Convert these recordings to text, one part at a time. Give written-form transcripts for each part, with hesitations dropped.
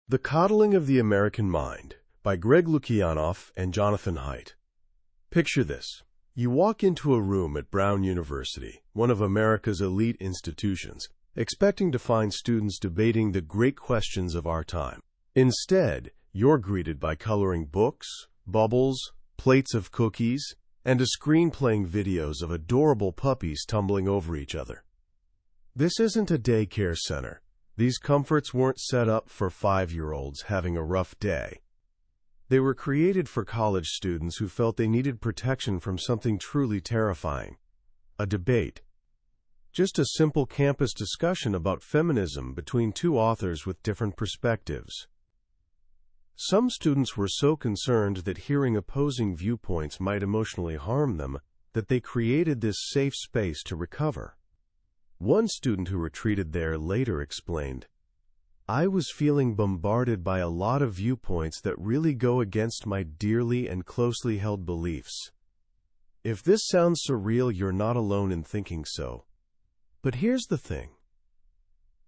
The Coddling of the American Mind by Greg Lukianoff and Jonathan Haidt. Picture this. You walk into a room at Brown University, one of America's elite institutions, expecting to find students debating the great questions of our time. Instead, you're greeted by coloring books, bubbles, plates of cookies, and a screen playing videos of adorable puppies tumbling over each other. This isn't a daycare center. These comforts weren't set up for 5-year-olds having a rough day. They were created for college students who felt they needed protection from something truly terrifying: a debate. Just a simple campus discussion about feminism between two authors with different perspectives. Some students were so concerned that hearing opposing viewpoints might emotionally harm them that they created this safe space to recover. One student who retreated there later explained, "I was feeling bombarded by a lot of viewpoints that really go against my dearly and closely held beliefs." If this sounds surreal, you're not alone in thinking so. But here's the thing.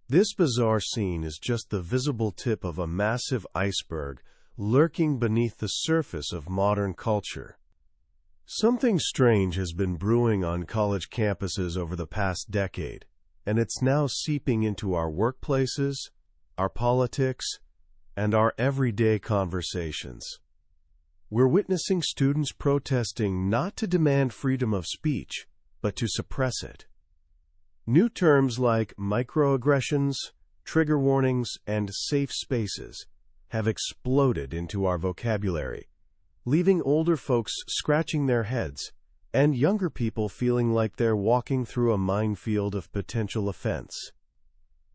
This bizarre scene is just the visible tip of a massive iceberg lurking beneath the surface of modern culture. Something strange has been brewing on college campuses over the past decade, and it's now seeping into our workplaces, our politics, and our everyday conversations. We're witnessing students protesting not to demand freedom of speech, but to suppress it. New terms like microaggressions, trigger warnings, and safe spaces have exploded into our vocabulary, leaving older folks scratching their heads and younger people feeling like they're walking through a minefield of potential offense.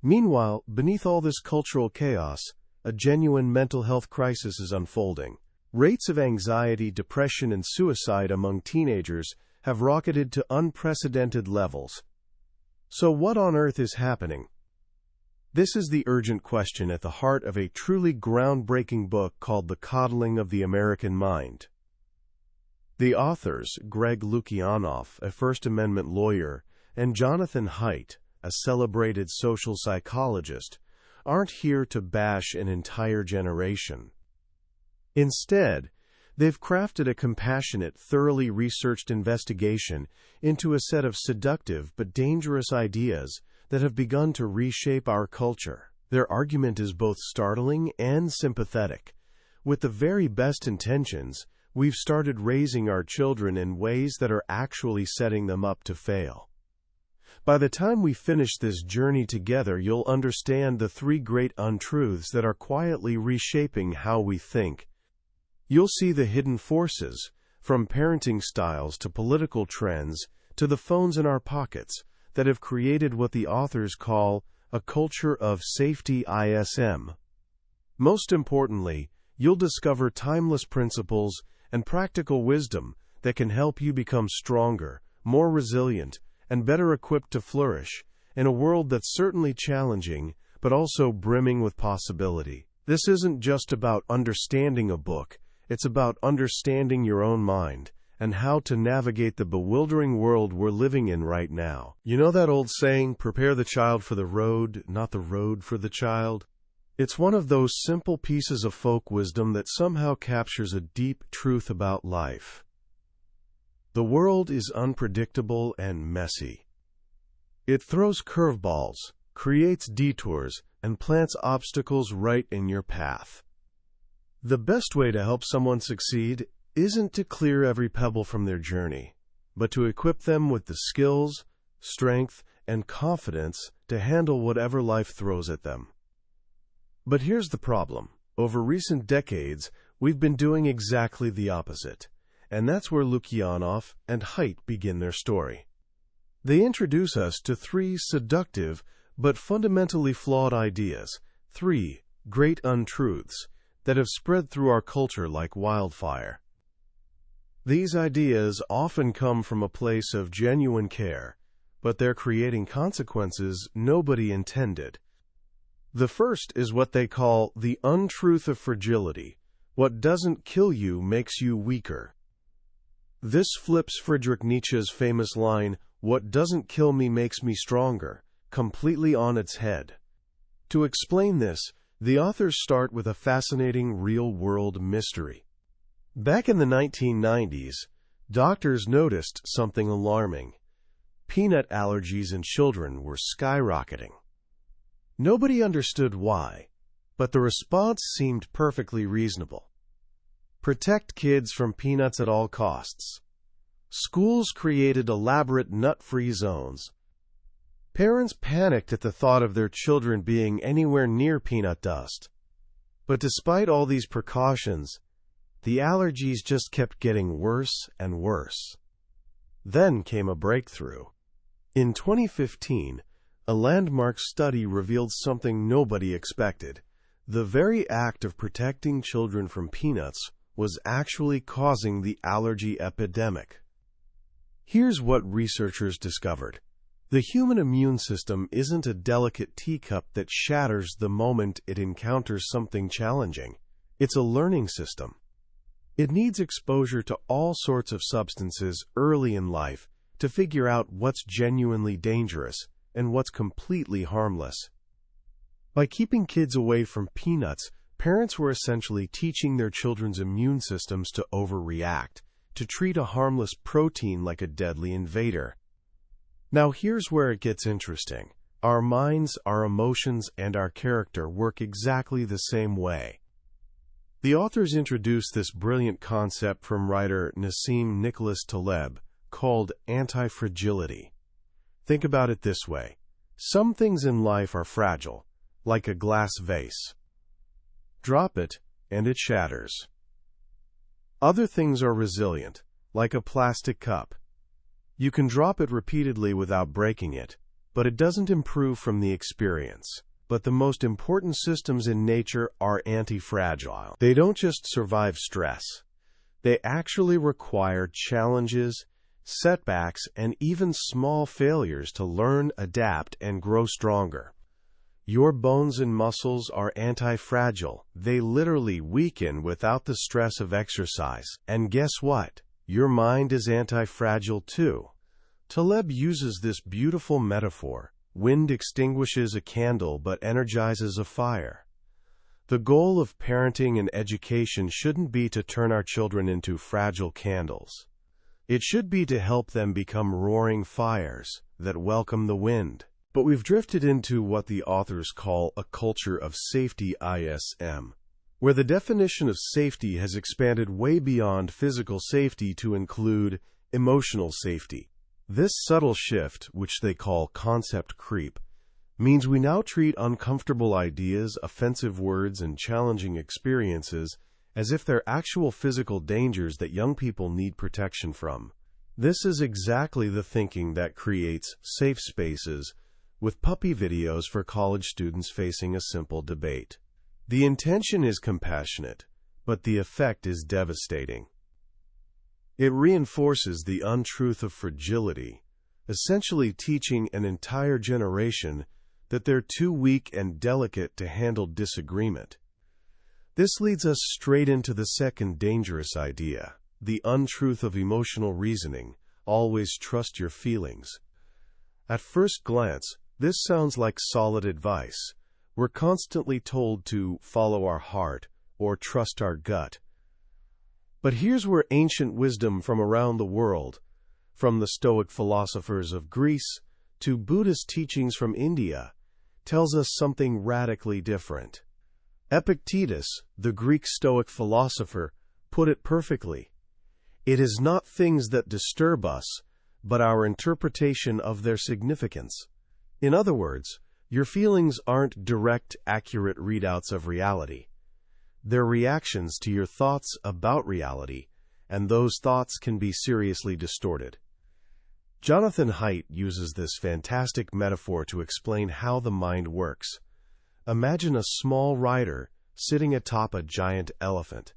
Meanwhile, beneath all this cultural chaos, a genuine mental health crisis is unfolding. Rates of anxiety, depression, and suicide among teenagers have rocketed to unprecedented levels. So what on earth is happening? This is the urgent question at the heart of a truly groundbreaking book called The Coddling of the American Mind. The authors, Greg Lukianoff, a First Amendment lawyer, and Jonathan Haidt, a celebrated social psychologist, aren't here to bash an entire generation. Instead, they've crafted a compassionate, thoroughly researched investigation into a set of seductive but dangerous ideas that have begun to reshape our culture. Their argument is both startling and sympathetic. With the very best intentions, we've started raising our children in ways that are actually setting them up to fail. By the time we finish this journey together, you'll understand the 3 great untruths that are quietly reshaping how we think. You'll see the hidden forces, from parenting styles to political trends to the phones in our pockets, that have created what the authors call a culture of safety ISM. Most importantly, you'll discover timeless principles and practical wisdom that can help you become stronger, more resilient, and better equipped to flourish in a world that's certainly challenging, but also brimming with possibility. This isn't just about understanding a book, it's about understanding your own mind and how to navigate the bewildering world we're living in right now. You know that old saying, prepare the child for the road, not the road for the child? It's one of those simple pieces of folk wisdom that somehow captures a deep truth about life. The world is unpredictable and messy. It throws curveballs, creates detours, and plants obstacles right in your path. The best way to help someone succeed isn't to clear every pebble from their journey, but to equip them with the skills, strength, and confidence to handle whatever life throws at them. But here's the problem. Over recent decades, we've been doing exactly the opposite. And that's where Lukianoff and Haidt begin their story. They introduce us to 3 seductive but fundamentally flawed ideas, 3 great untruths that have spread through our culture like wildfire. These ideas often come from a place of genuine care, but they're creating consequences nobody intended. The first is what they call the untruth of fragility. What doesn't kill you makes you weaker. This flips Friedrich Nietzsche's famous line, "What doesn't kill me makes me stronger," completely on its head. To explain this, The authors start with a fascinating real-world mystery. Back in the 1990s, doctors noticed something alarming. Peanut allergies in children were skyrocketing. Nobody understood why, but the response seemed perfectly reasonable. Protect kids from peanuts at all costs. Schools created elaborate nut-free zones. Parents panicked at the thought of their children being anywhere near peanut dust. But despite all these precautions, the allergies just kept getting worse and worse. Then came a breakthrough. In 2015, a landmark study revealed something nobody expected. The very act of protecting children from peanuts was actually causing the allergy epidemic. Here's what researchers discovered. The human immune system isn't a delicate teacup that shatters the moment it encounters something challenging. It's a learning system. It needs exposure to all sorts of substances early in life to figure out what's genuinely dangerous and what's completely harmless. By keeping kids away from peanuts, parents were essentially teaching their children's immune systems to overreact, to treat a harmless protein like a deadly invader. Now here's where it gets interesting. Our minds, our emotions, and our character work exactly the same way. The authors introduced this brilliant concept from writer Nassim Nicholas Taleb called anti-fragility. Think about it this way. Some things in life are fragile, like a glass vase. Drop it, and it shatters. Other things are resilient, like a plastic cup. You can drop it repeatedly without breaking it, but it doesn't improve from the experience. But the most important systems in nature are anti-fragile. They don't just survive stress. They actually require challenges, setbacks, and even small failures to learn, adapt, and grow stronger. Your bones and muscles are anti-fragile. They literally weaken without the stress of exercise. And guess what? Your mind is anti-fragile too. Taleb uses this beautiful metaphor. Wind extinguishes a candle but energizes a fire. The goal of parenting and education shouldn't be to turn our children into fragile candles. It should be to help them become roaring fires that welcome the wind. But we've drifted into what the authors call a culture of safety ISM, where the definition of safety has expanded way beyond physical safety to include emotional safety. This subtle shift, which they call concept creep, means we now treat uncomfortable ideas, offensive words, and challenging experiences as if they're actual physical dangers that young people need protection from. This is exactly the thinking that creates safe spaces with puppy videos for college students facing a simple debate. The intention is compassionate, but the effect is devastating. It reinforces the untruth of fragility, essentially teaching an entire generation that they're too weak and delicate to handle disagreement. This leads us straight into the second dangerous idea, the untruth of emotional reasoning. Always trust your feelings. At first glance, this sounds like solid advice. We're constantly told to follow our heart or trust our gut. But here's where ancient wisdom from around the world, from the Stoic philosophers of Greece to Buddhist teachings from India, tells us something radically different. Epictetus, the Greek Stoic philosopher, put it perfectly. It is not things that disturb us, but our interpretation of their significance. In other words, your feelings aren't direct, accurate readouts of reality. They're reactions to your thoughts about reality, and those thoughts can be seriously distorted. Jonathan Haidt uses this fantastic metaphor to explain how the mind works. Imagine a small rider sitting atop a giant elephant.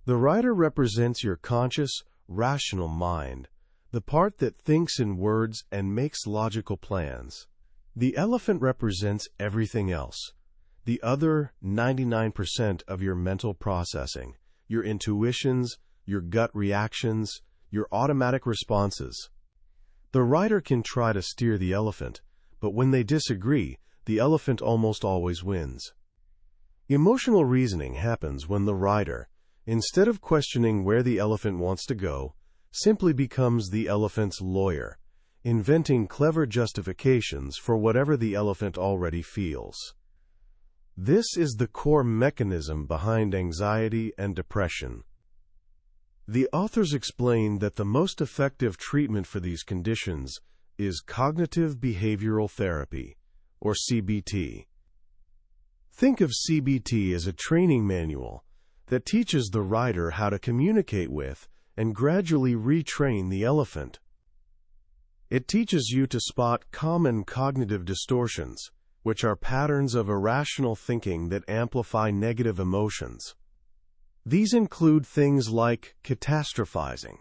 The rider represents your conscious, rational mind, the part that thinks in words and makes logical plans. The elephant represents everything else, the other 99% of your mental processing, your intuitions, your gut reactions, your automatic responses. The rider can try to steer the elephant, but when they disagree, the elephant almost always wins. Emotional reasoning happens when the writer, instead of questioning where the elephant wants to go, simply becomes the elephant's lawyer, inventing clever justifications for whatever the elephant already feels. This is the core mechanism behind anxiety and depression. The authors explain that the most effective treatment for these conditions is cognitive behavioral therapy, or CBT. Think of CBT as a training manual that teaches the writer how to communicate with and gradually retrain the elephant. It teaches you to spot common cognitive distortions, which are patterns of irrational thinking that amplify negative emotions. These include things like catastrophizing,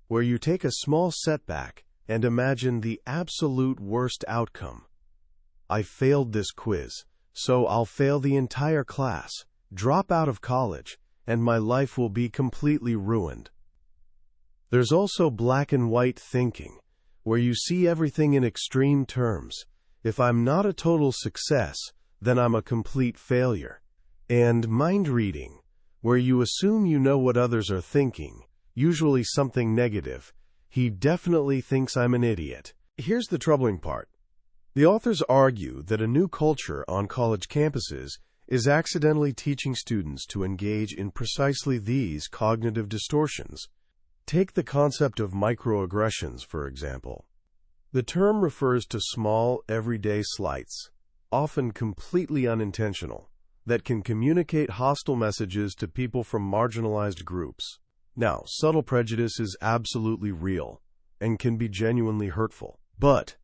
where you take a small setback and imagine the absolute worst outcome. I failed this quiz, so I'll fail the entire class, drop out of college, and my life will be completely ruined. There's also black and white thinking, where you see everything in extreme terms. If I'm not a total success, then I'm a complete failure. And mind reading, where you assume you know what others are thinking, usually something negative. He definitely thinks I'm an idiot. Here's the troubling part. The authors argue that a new culture on college campuses is accidentally teaching students to engage in precisely these cognitive distortions. Take the concept of microaggressions, for example. The term refers to small, everyday slights, often completely unintentional, that can communicate hostile messages to people from marginalized groups. Now, subtle prejudice is absolutely real and can be genuinely hurtful, but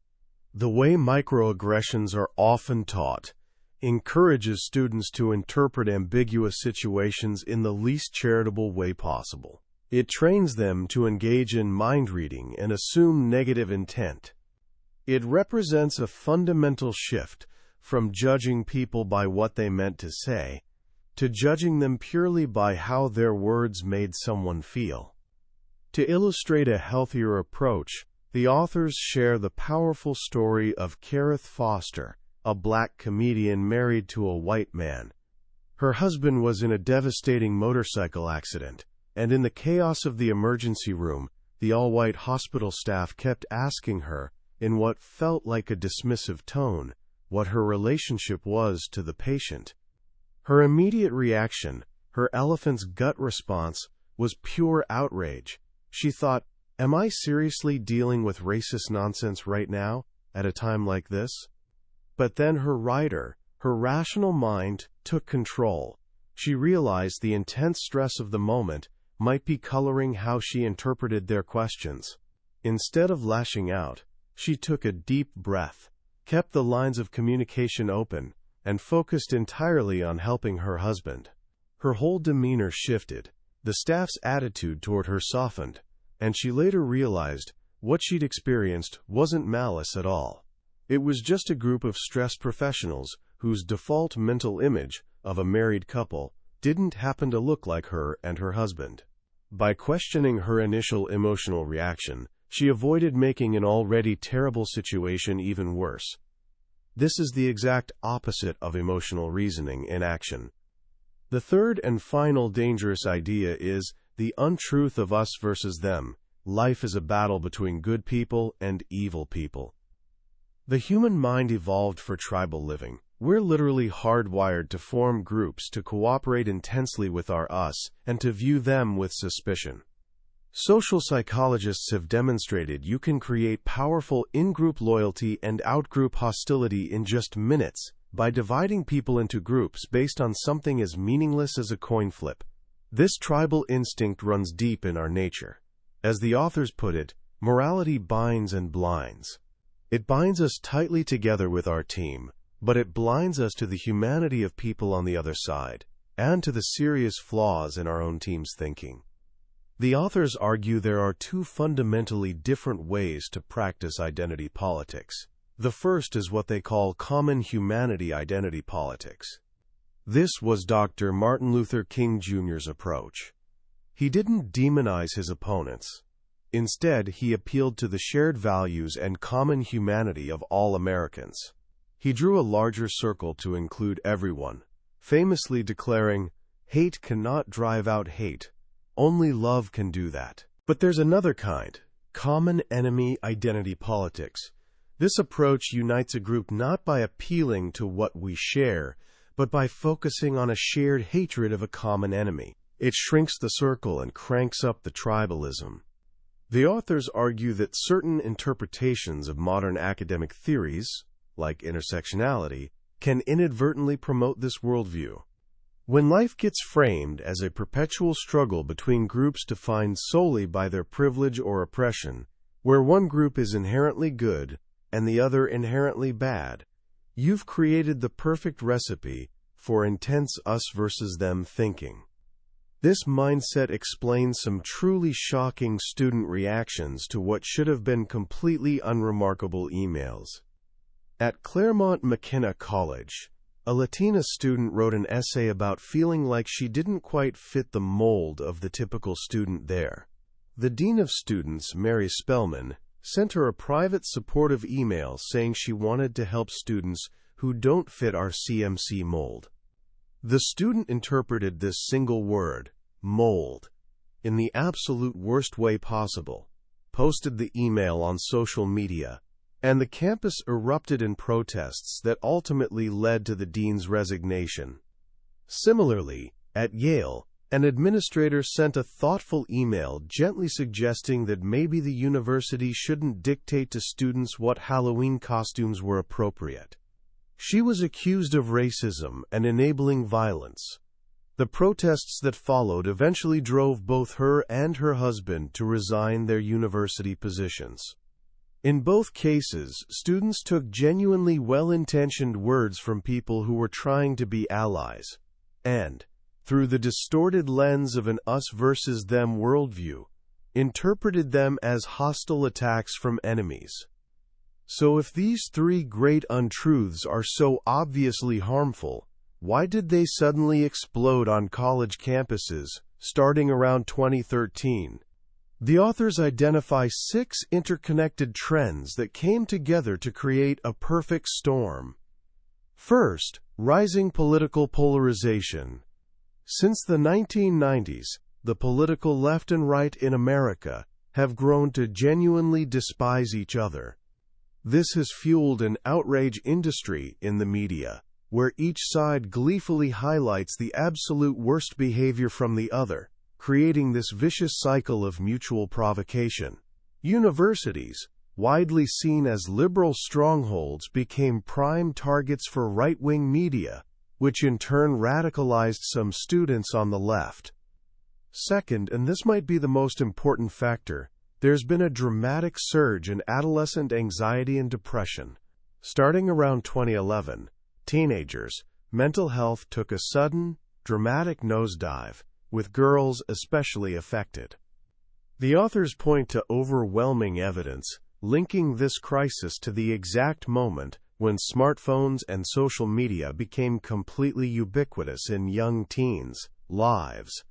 the way microaggressions are often taught encourages students to interpret ambiguous situations in the least charitable way possible. It trains them to engage in mind reading and assume negative intent. It represents a fundamental shift from judging people by what they meant to say to judging them purely by how their words made someone feel. To illustrate a healthier approach, the authors share the powerful story of Kareth Foster, a black comedian married to a white man. Her husband was in a devastating motorcycle accident, and in the chaos of the emergency room, the all-white hospital staff kept asking her, in what felt like a dismissive tone, what her relationship was to the patient. Her immediate reaction, her elephant's gut response, was pure outrage. She thought, "Am I seriously dealing with racist nonsense right now, at a time like this?" But then her rational mind, took control. She realized the intense stress of the moment might be coloring how she interpreted their questions. Instead of lashing out, she took a deep breath, kept the lines of communication open, and focused entirely on helping her husband. Her whole demeanor shifted, the staff's attitude toward her softened, and she later realized what she'd experienced wasn't malice at all. It was just a group of stressed professionals whose default mental image of a married couple didn't happen to look like her and her husband. By questioning her initial emotional reaction, she avoided making an already terrible situation even worse. This is the exact opposite of emotional reasoning in action. The third and final dangerous idea is the untruth of us versus them. Life is a battle between good people and evil people. The human mind evolved for tribal living. We're literally hardwired to form groups, to cooperate intensely with our us, and to view them with suspicion. Social psychologists have demonstrated you can create powerful in-group loyalty and out-group hostility in just minutes by dividing people into groups based on something as meaningless as a coin flip. This tribal instinct runs deep in our nature. As the authors put it, morality binds and blinds. It binds us tightly together with our team, but it blinds us to the humanity of people on the other side, and to the serious flaws in our own team's thinking. The authors argue there are two fundamentally different ways to practice identity politics. The first is what they call common humanity identity politics. This was Dr. Martin Luther King Jr.'s approach. He didn't demonize his opponents. Instead, he appealed to the shared values and common humanity of all Americans. He drew a larger circle to include everyone: famously declaring, "Hate cannot drive out hate. Only love can do that." But there's another kind, common enemy identity politics. This approach unites a group not by appealing to what we share, but by focusing on a shared hatred of a common enemy. It shrinks the circle and cranks up the tribalism. The authors argue that certain interpretations of modern academic theories, like intersectionality, can inadvertently promote this worldview. When life gets framed as a perpetual struggle between groups defined solely by their privilege or oppression, where one group is inherently good and the other inherently bad, you've created the perfect recipe for intense us versus them thinking. This mindset explains some truly shocking student reactions to what should have been completely unremarkable emails. At Claremont McKenna College, a Latina student wrote an essay about feeling like she didn't quite fit the mold of the typical student there. The dean of students, Mary Spellman, sent her a private supportive email saying she wanted to help students who don't fit our CMC mold. The student interpreted this single word, mold, in the absolute worst way possible, posted the email on social media, and the campus erupted in protests that ultimately led to the dean's resignation. Similarly, at Yale, an administrator sent a thoughtful email gently suggesting that maybe the university shouldn't dictate to students what Halloween costumes were appropriate. She was accused of racism and enabling violence. The protests that followed eventually drove both her and her husband to resign their university positions. In both cases, students took genuinely well-intentioned words from people who were trying to be allies, and, through the distorted lens of an us versus them worldview, interpreted them as hostile attacks from enemies. So if these three great untruths are so obviously harmful, why did they suddenly explode on college campuses, starting around 2013? The authors identify 6 interconnected trends that came together to create a perfect storm. First, rising political polarization. Since the 1990s, the political left and right in America have grown to genuinely despise each other. This has fueled an outrage industry in the media, where each side gleefully highlights the absolute worst behavior from the other, creating this vicious cycle of mutual provocation. Universities, widely seen as liberal strongholds, became prime targets for right-wing media, which in turn radicalized some students on the left. Second, and this might be the most important factor, there's been a dramatic surge in adolescent anxiety and depression. Starting around 2011, teenagers' mental health took a sudden, dramatic nosedive, with girls especially affected. The authors point to overwhelming evidence linking this crisis to the exact moment when smartphones and social media became completely ubiquitous in young teens' lives.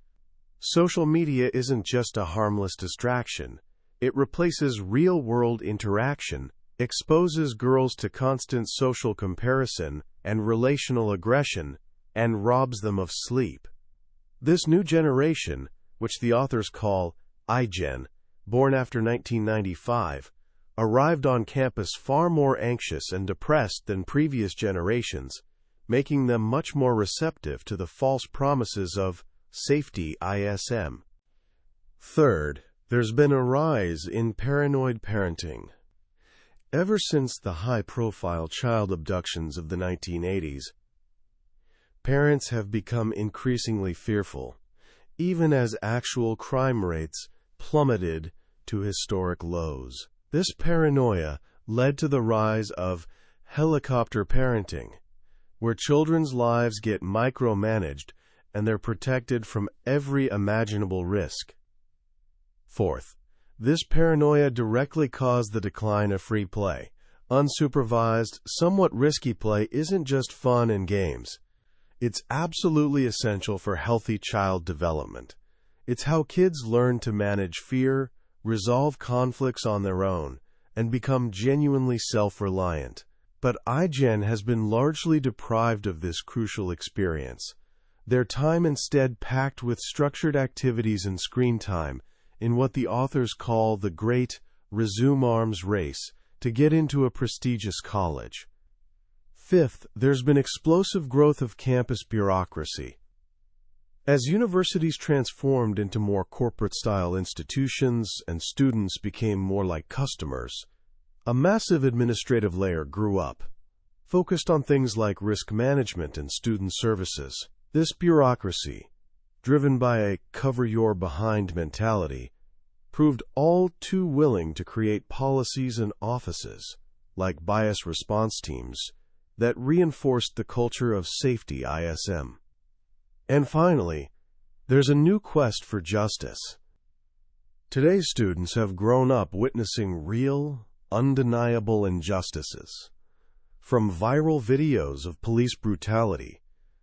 Social media isn't just a harmless distraction. It replaces real-world interaction, exposes girls to constant social comparison and relational aggression, and robs them of sleep. This new generation, which the authors call iGen, born after 1995, arrived on campus far more anxious and depressed than previous generations, making them much more receptive to the false promises of safety ISM. Third, there's been a rise in paranoid parenting. Ever since the high-profile child abductions of the 1980s, parents have become increasingly fearful, even as actual crime rates plummeted to historic lows. This paranoia led to the rise of helicopter parenting, where children's lives get micromanaged and they're protected from every imaginable risk. Fourth, this paranoia directly caused the decline of free play. Unsupervised, somewhat risky play isn't just fun and games. It's absolutely essential for healthy child development. It's how kids learn to manage fear, resolve conflicts on their own, and become genuinely self-reliant. But iGen has been largely deprived of this crucial experience, their time instead packed with structured activities and screen time in what the authors call the great resume arms race to get into a prestigious college. Fifth, there's been explosive growth of campus bureaucracy. As universities transformed into more corporate-style institutions and students became more like customers, a massive administrative layer grew up, focused on things like risk management and student services. This bureaucracy, driven by a cover-your-behind mentality, proved all too willing to create policies and offices, like bias response teams, that reinforced the culture of safety ISM. And finally, there's a new quest for justice. Today's students have grown up witnessing real, undeniable injustices, from viral videos of police brutality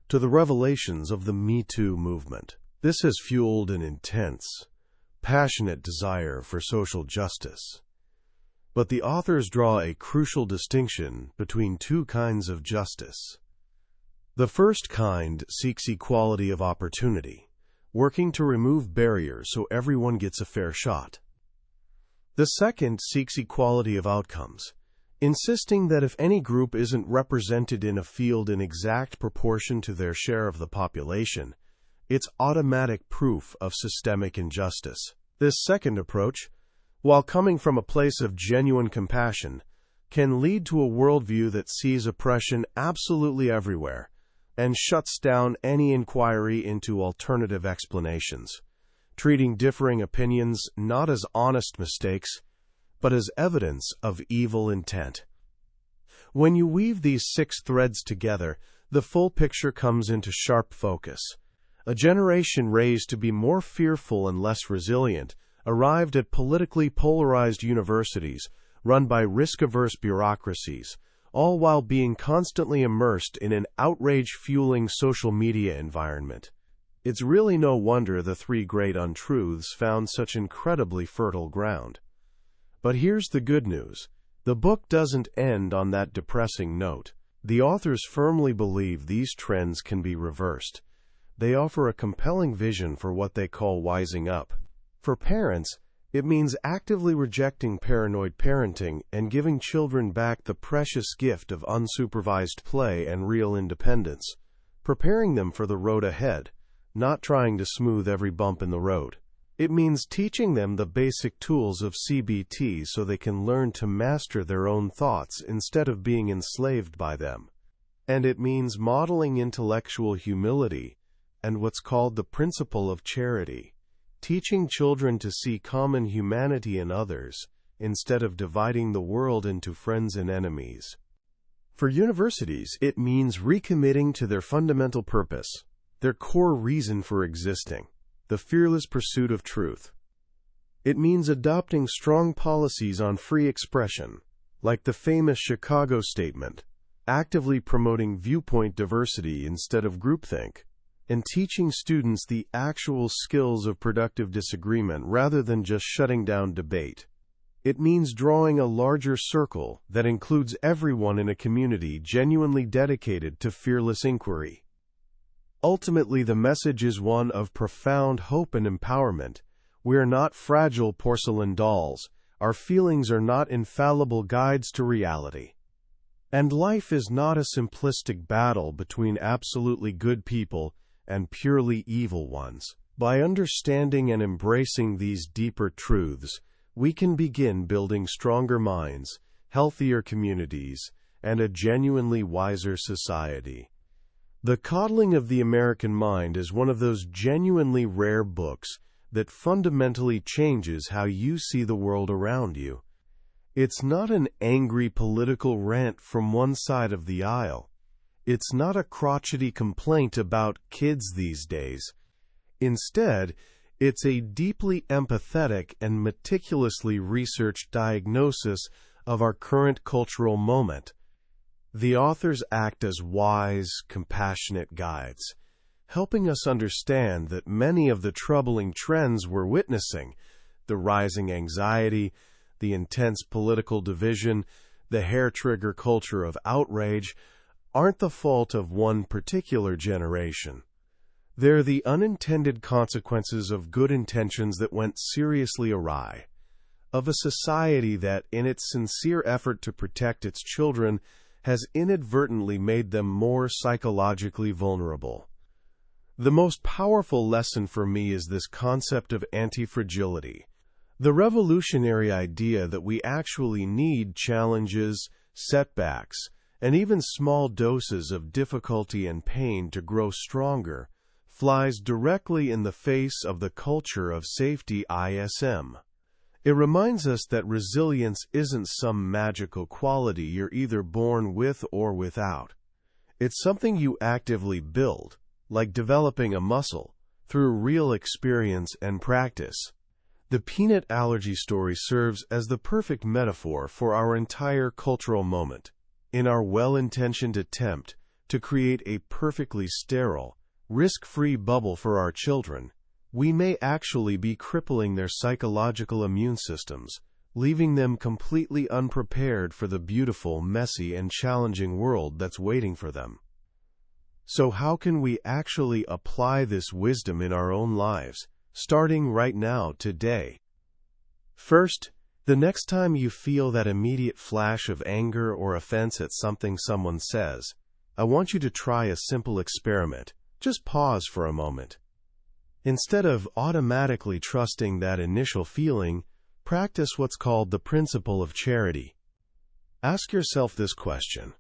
to the revelations of the Me Too movement. This has fueled an intense, passionate desire for social justice. But the authors draw a crucial distinction between two kinds of justice. The first kind seeks equality of opportunity, working to remove barriers so everyone gets a fair shot. The second seeks equality of outcomes, insisting that if any group isn't represented in a field in exact proportion to their share of the population, it's automatic proof of systemic injustice. This second approach, while coming from a place of genuine compassion, can lead to a worldview that sees oppression absolutely everywhere and shuts down any inquiry into alternative explanations, treating differing opinions not as honest mistakes, but as evidence of evil intent. When you weave these 6 threads together, the full picture comes into sharp focus. A generation raised to be more fearful and less resilient arrived at politically polarized universities run by risk-averse bureaucracies, all while being constantly immersed in an outrage-fueling social media environment. It's really no wonder the 3 great untruths found such incredibly fertile ground. But here's the good news. The book doesn't end on that depressing note. The authors firmly believe these trends can be reversed. They offer a compelling vision for what they call wising up. For parents, it means actively rejecting paranoid parenting and giving children back the precious gift of unsupervised play and real independence, preparing them for the road ahead, not trying to smooth every bump in the road. It means teaching them the basic tools of CBT so they can learn to master their own thoughts instead of being enslaved by them. And it means modeling intellectual humility and what's called the principle of charity, teaching children to see common humanity in others instead of dividing the world into friends and enemies. For universities, it means recommitting to their fundamental purpose, their core reason for existing, the fearless pursuit of truth. It means adopting strong policies on free expression, like the famous Chicago Statement, actively promoting viewpoint diversity instead of groupthink, and teaching students the actual skills of productive disagreement rather than just shutting down debate. It means drawing a larger circle that includes everyone in a community genuinely dedicated to fearless inquiry. Ultimately, the message is one of profound hope and empowerment. We are not fragile porcelain dolls. Our feelings are not infallible guides to reality. And life is not a simplistic battle between absolutely good people and purely evil ones. By understanding and embracing these deeper truths, we can begin building stronger minds, healthier communities, and a genuinely wiser society. The Coddling of the American Mind is one of those genuinely rare books that fundamentally changes how you see the world around you. It's not an angry political rant from one side of the aisle. It's not a crotchety complaint about kids these days. Instead, it's a deeply empathetic and meticulously researched diagnosis of our current cultural moment. The authors act as wise, compassionate guides, helping us understand that many of the troubling trends we're witnessing, the rising anxiety, the intense political division, the hair-trigger culture of outrage, aren't the fault of one particular generation. They're the unintended consequences of good intentions that went seriously awry, of a society that, in its sincere effort to protect its children, has inadvertently made them more psychologically vulnerable. The most powerful lesson for me is this concept of anti-fragility, the revolutionary idea that we actually need challenges, setbacks, and even small doses of difficulty and pain to grow stronger, flies directly in the face of the culture of safety ISM. It reminds us that resilience isn't some magical quality you're either born with or without. It's something you actively build, like developing a muscle, through real experience and practice. The peanut allergy story serves as the perfect metaphor for our entire cultural moment. In our well-intentioned attempt to create a perfectly sterile, risk-free bubble for our children, we may actually be crippling their psychological immune systems, leaving them completely unprepared for the beautiful, messy, and challenging world that's waiting for them. So how can we actually apply this wisdom in our own lives, starting right now, today? First, the next time you feel that immediate flash of anger or offense at something someone says, I want you to try a simple experiment. Just pause for a moment. Instead of automatically trusting that initial feeling, practice what's called the principle of charity. Ask yourself this question: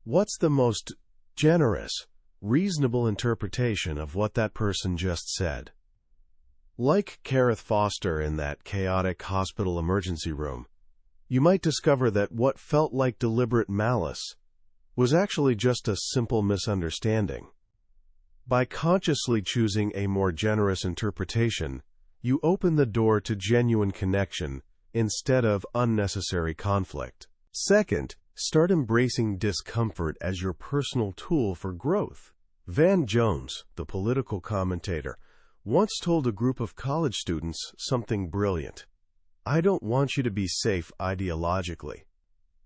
what's the most generous, reasonable interpretation of what that person just said? Like Kareth Foster in that chaotic hospital emergency room, you might discover that what felt like deliberate malice was actually just a simple misunderstanding. By consciously choosing a more generous interpretation, you open the door to genuine connection instead of unnecessary conflict. Second, start embracing discomfort as your personal tool for growth. Van Jones, the political commentator, once told a group of college students something brilliant. I don't want you to be safe ideologically.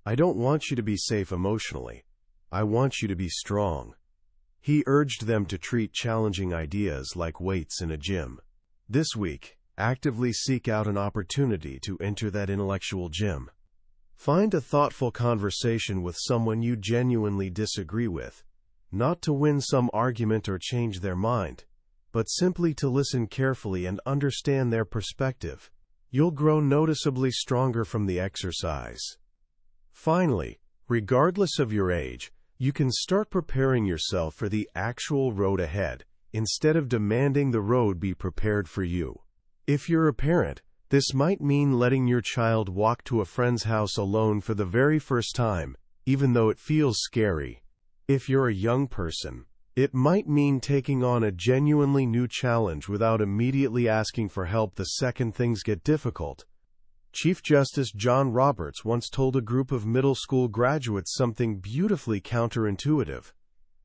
I don't want you to be safe emotionally. I want you to be strong. He urged them to treat challenging ideas like weights in a gym. This week, actively seek out an opportunity to enter that intellectual gym. Find a thoughtful conversation with someone you genuinely disagree with, not to win some argument or change their mind, but simply to listen carefully and understand their perspective. You'll grow noticeably stronger from the exercise. Finally, regardless of your age, you can start preparing yourself for the actual road ahead, instead of demanding the road be prepared for you. If you're a parent, this might mean letting your child walk to a friend's house alone for the very first time, even though it feels scary. If you're a young person, it might mean taking on a genuinely new challenge without immediately asking for help the second things get difficult. Chief Justice John Roberts once told a group of middle school graduates something beautifully counterintuitive.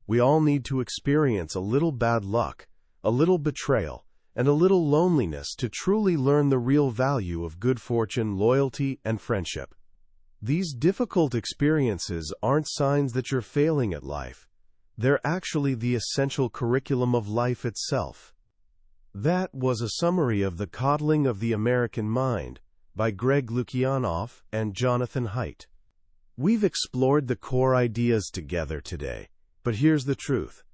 We all need to experience a little bad luck, a little betrayal, and a little loneliness to truly learn the real value of good fortune, loyalty, and friendship. These difficult experiences aren't signs that you're failing at life. They're actually the essential curriculum of life itself. That was a summary of The Coddling of the American Mind by Greg Lukianoff and Jonathan Haidt. We've explored the core ideas together today, but here's the truth.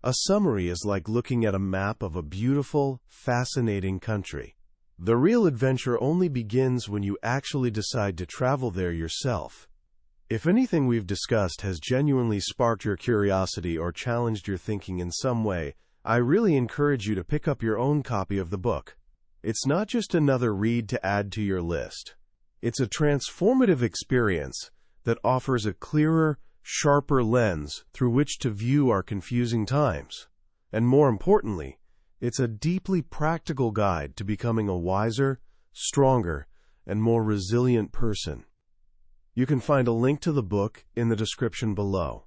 A summary is like looking at a map of a beautiful, fascinating country. The real adventure only begins when you actually decide to travel there yourself. If anything we've discussed has genuinely sparked your curiosity or challenged your thinking in some way, I really encourage you to pick up your own copy of the book. It's not just another read to add to your list. It's a transformative experience that offers a clearer, sharper lens through which to view our confusing times. And more importantly, it's a deeply practical guide to becoming a wiser, stronger, and more resilient person. You can find a link to the book in the description below.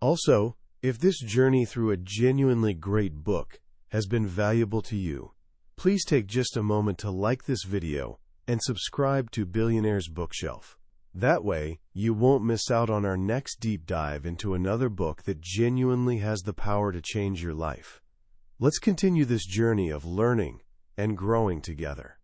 Also, if this journey through a genuinely great book has been valuable to you, please take just a moment to like this video and subscribe to Billionaire's Bookshelf. That way, you won't miss out on our next deep dive into another book that genuinely has the power to change your life. Let's continue this journey of learning and growing together.